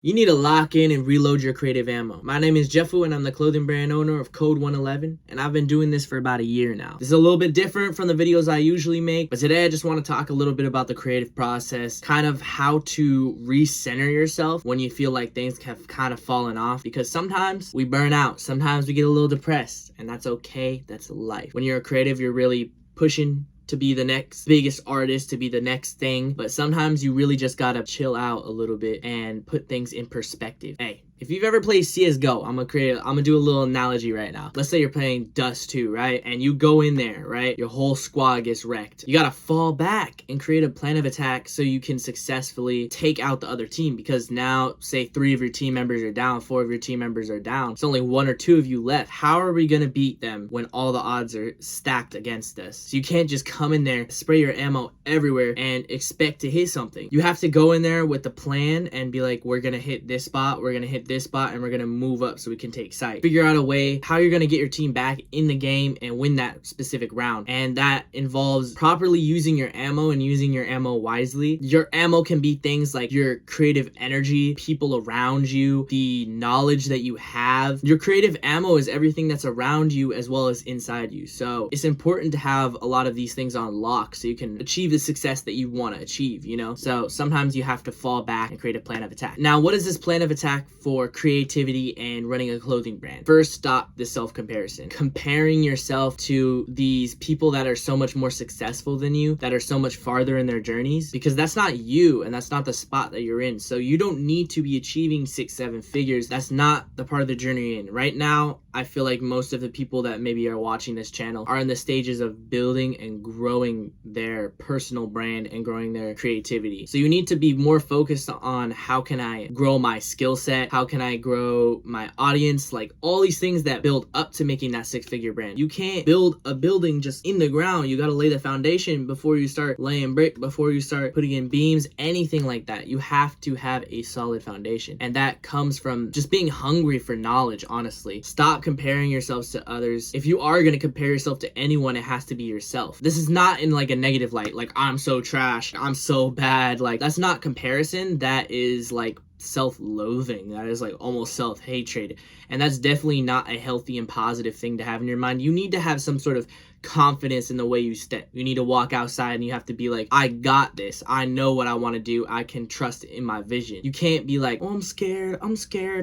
You need to lock in and reload your creative ammo. My name is Jefu and I'm the clothing brand owner of Code 111 and I've been doing this for about a year now. This is a little bit different from the videos I usually make, but today I just want to talk a little bit about the creative process, kind of how to recenter yourself when you feel like things have kind of fallen off, because sometimes we burn out, sometimes we get a little depressed, and that's okay, that's life. When you're a creative, you're really pushing to be the next biggest artist, to be the next thing, but sometimes you really just gotta chill out a little bit and put things in perspective. Hey, if you've ever played CSGO, I'm gonna do a little analogy right now. Let's say you're playing Dust 2, right? And you go in there, right? Your whole squad gets wrecked. You gotta fall back and create a plan of attack so you can successfully take out the other team, because now, say 3 of your team members are down, 4 of your team members are down. It's only 1 or 2 of you left. How are we gonna beat them when all the odds are stacked against us? So you can't just come in there, spray your ammo everywhere, and expect to hit something. You have to go in there with a plan and be like, we're gonna hit this spot, we're gonna hit this spot, and we're gonna move up so we can take sight. Figure out a way how you're gonna get your team back in the game and win that specific round. And that involves properly using your ammo and using your ammo wisely. Your ammo can be things like your creative energy, people around you, the knowledge that you have. Your creative ammo is everything that's around you as well as inside you. So it's important to have a lot of these things on lock so you can achieve the success that you want to achieve, you know? So sometimes you have to fall back and create a plan of attack. Now, what is this plan of attack for creativity and running a clothing brand? First, stop the self-comparison. Comparing yourself to these people that are so much more successful than you, that are so much farther in their journeys, because that's not you and that's not the spot that you're in. So you don't need to be achieving 6-7 figures. That's not the part of the journey you're in. Right now, I feel like most of the people that maybe are watching this channel are in the stages of building and growing their personal brand and growing their creativity. So you need to be more focused on how can I grow my skill set? How can I grow my audience? Like all these things that build up to making that 6-figure brand. You can't build a building just in the ground. You got to lay the foundation before you start laying brick, before you start putting in beams, anything like that. You have to have a solid foundation. And that comes from just being hungry for knowledge, honestly. Stop comparing yourselves to others. If you are going to compare yourself to anyone, it has to be yourself. This is not in like a negative light, like I'm so trash, I'm so bad. Like that's not comparison. That is like self-loathing. That is like almost self-hatred, and that's definitely not a healthy and positive thing to have in your mind. You need to have some sort of confidence in the way you step. You need to walk outside and you have to be like, I got this, I know what I want to do, I can trust in my vision. You can't be like, oh, I'm scared,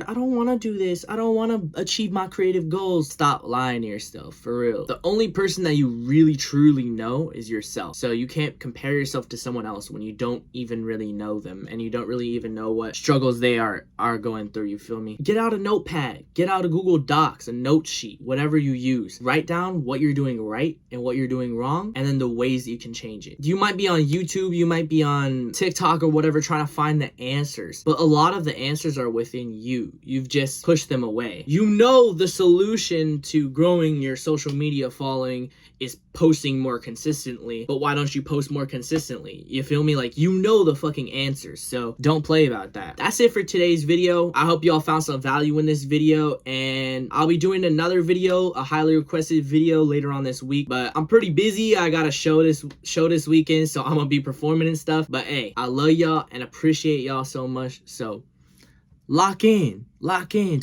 I don't want to do this, I don't want to achieve my creative goals. Stop lying to yourself, for real. The only person that you really truly know is yourself. So you can't compare yourself to someone else when you don't even really know them and you don't really even know what struggles they are going through. You feel me? Get out a notepad, get out a Google Docs, a note sheet, whatever you use. Write down what you're doing right and what you're doing wrong, and then the ways that you can change it. You might be on YouTube, you might be on TikTok or whatever trying to find the answers, but a lot of the answers are within you. You've just pushed them away. You know the solution to growing your social media following is posting more consistently, but why don't you post more consistently? You feel me? Like, you know the fucking answers, so don't play about that. That's it for today's video. I hope y'all found some value in this video, and I'll be doing another video, a highly requested video later on this week, but I'm pretty busy. I got a show this weekend, so I'm gonna be performing and stuff. But hey, I love y'all and appreciate y'all so much, so lock in, twin.